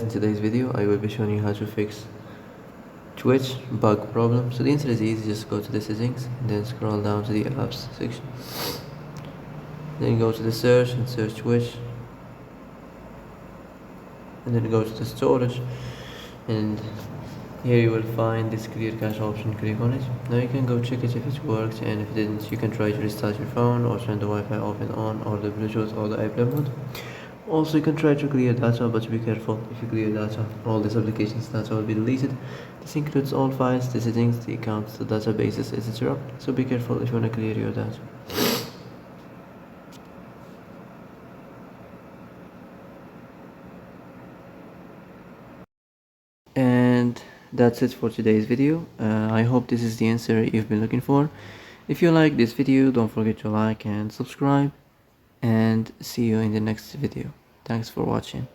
In today's video I will be showing you how to fix Twitch bug problem. So the answer is easy, just go to the settings and then scroll down to the apps section, then go to the search and search Twitch, and then go to the storage, and here you will find this clear cache option. Click on it. Now you can go check it if it works, and if it didn't you can try to restart your phone or turn the Wi-Fi off and on, or the Bluetooth or the airplane mode. Also, you can try to clear data, but be careful. If you clear data, all this application's data will be deleted. This includes all files, the settings, the accounts, the databases, etc. So be careful if you want to clear your data. And that's it for today's video. I hope this is the answer you've been looking for. If you like this video, don't forget to like and subscribe, and see you in the next video. Thanks for watching.